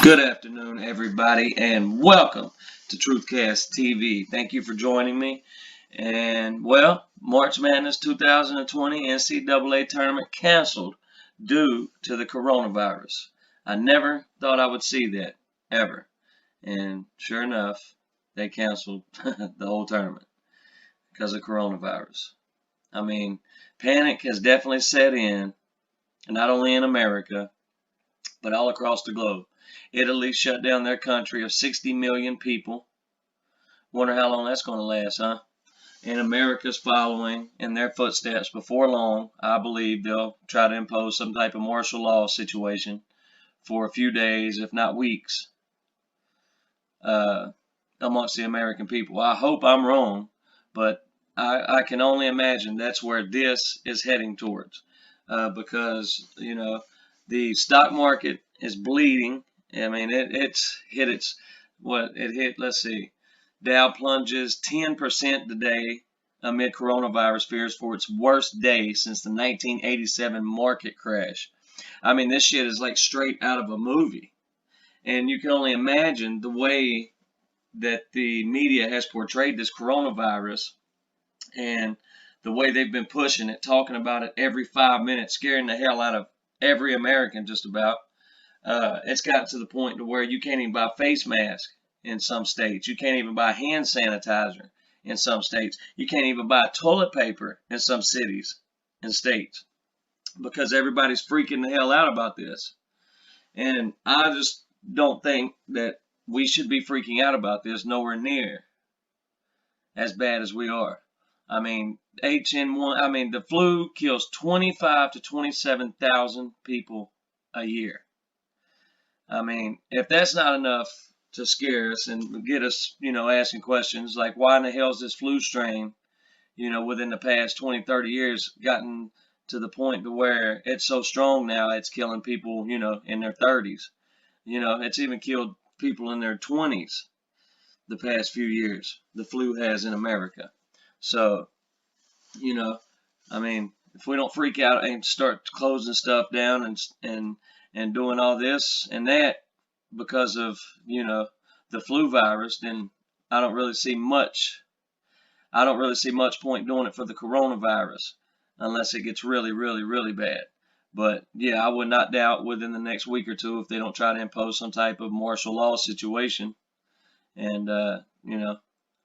Good afternoon, everybody, and welcome to Truthcast TV. Thank you for joining me. And, well, March Madness 2020 NCAA tournament canceled due to the coronavirus. I never thought I would see that, ever. And sure enough, they canceled the whole tournament because of coronavirus. I mean, panic has definitely set in, not only in America, but all across the globe. Italy shut down their country of 60 million people. Wonder how long that's going to last, huh? And America's following in their footsteps. Before long, I believe they'll try to impose some type of martial law situation for a few days, if not weeks, amongst the American people. I hope I'm wrong, but I can only imagine that's where this is heading towards, because, the stock market is bleeding. I mean, it's hit let's see, Dow plunges 10% today amid coronavirus fears for its worst day since the 1987 market crash. I mean, this shit is like straight out of a movie. And you can only imagine the way that the media has portrayed this coronavirus and the way they've been pushing it, talking about it every 5 minutes, scaring the hell out of every American just about. It's gotten to the point to where you can't even buy face masks in some states. You can't even buy hand sanitizer in some states. You can't even buy toilet paper in some cities and states because everybody's freaking the hell out about this. And I just don't think that we should be freaking out about this nowhere near as bad as we are. I mean, the flu kills 25 to 27,000 people a year. I mean, if that's not enough to scare us and get us, asking questions like, why in the hell is this flu strain, within the past 20, 30 years gotten to the point to where it's so strong now it's killing people, in their 30s. It's even killed people in their 20s the past few years. The flu has in America. So, I mean, if we don't freak out and start closing stuff down and doing all this and that because of, the flu virus, then I don't really see much point doing it for the coronavirus unless it gets really, really, really bad. But yeah, I would not doubt within the next week or two if they don't try to impose some type of martial law situation and,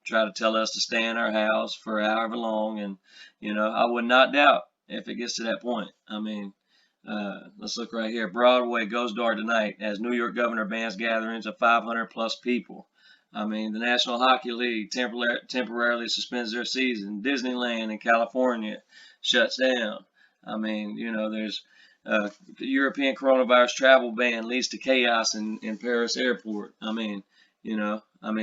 try to tell us to stay in our house for however long. And, I would not doubt if it gets to that point. I mean, let's look right here. Broadway goes dark tonight as New York governor bans gatherings of 500 plus people. I mean, the National Hockey League temporarily suspends their season. Disneyland in California shuts down. I mean, there's the European coronavirus travel ban leads to chaos in Paris airport. I mean,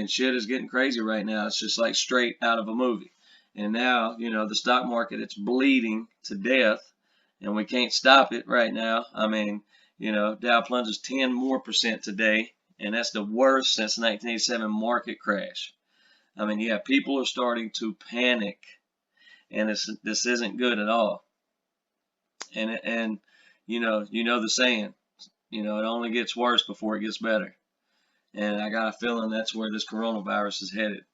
shit is getting crazy right now. It's just like straight out of a movie. And now, the stock market, it's bleeding to death. And we can't stop it right now. I mean, Dow plunges 10% more today, and that's the worst since the 1987 market crash. I mean, yeah, people are starting to panic, and this isn't good at all. And you know the saying, it only gets worse before it gets better. And I got a feeling that's where this coronavirus is headed.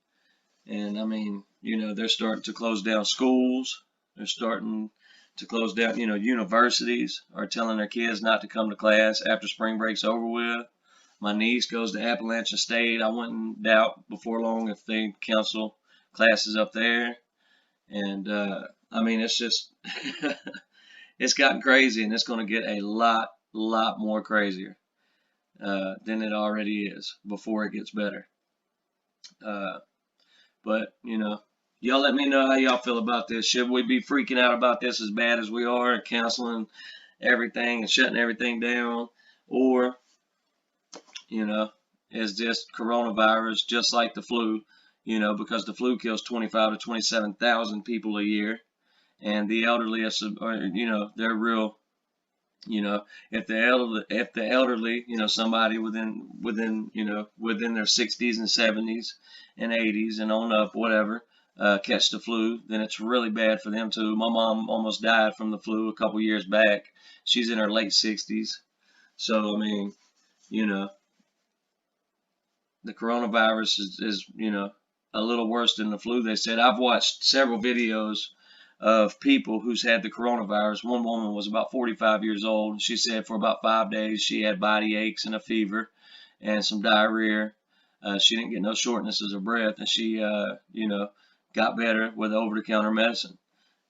And I mean, they're starting to close down schools. They're starting to close down, universities are telling their kids not to come to class after spring break's over with. My niece goes to Appalachian State. I wouldn't doubt before long if they cancel classes up there. And, I mean, it's just, it's gotten crazy, and it's going to get a lot more crazier than it already is before it gets better. But, y'all let me know how y'all feel about this. Should we be freaking out about this as bad as we are and canceling everything and shutting everything down? Or, is this coronavirus just like the flu, because the flu kills 25 to 27,000 people a year, and the elderly are, they're real, if the elderly, somebody within their 60s and 70s and 80s and on up, whatever, catch the flu, then it's really bad for them too. My mom almost died from the flu a couple years back. She's in her late 60s. So, I mean, the coronavirus is, a little worse than the flu. They said I've watched several videos of people who's had the coronavirus. One woman was about 45 years old. She said for about 5 days she had body aches and a fever and some diarrhea. She didn't get no shortnesses of breath, and she, got better with over-the-counter medicine.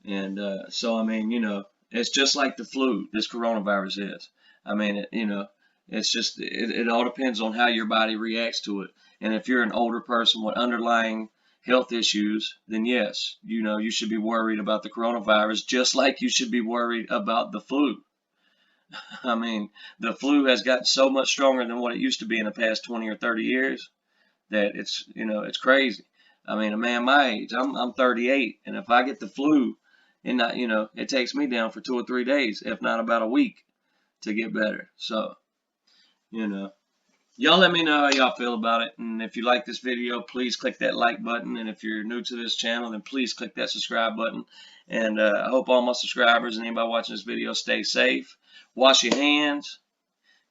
And so, I mean, it's just like the flu, this coronavirus is. I mean, it's just, it all depends on how your body reacts to it. And if you're an older person with underlying health issues, then yes, you should be worried about the coronavirus just like you should be worried about the flu. I mean, the flu has gotten so much stronger than what it used to be in the past 20 or 30 years that it's crazy. I mean, a man my age, I'm 38, and if I get the flu, and not, it takes me down for 2 or 3 days, if not about a week, to get better. So, you know, y'all let me know how y'all feel about it, and if you like this video, please click that like button, and if you're new to this channel, then please click that subscribe button. And I hope all my subscribers and anybody watching this video stay safe. Wash your hands.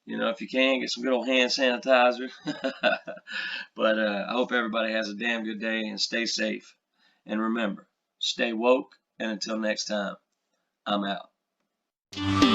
If you can, get some good old hand sanitizer. But I hope everybody has a damn good day and stay safe. And remember, stay woke. And until next time, I'm out.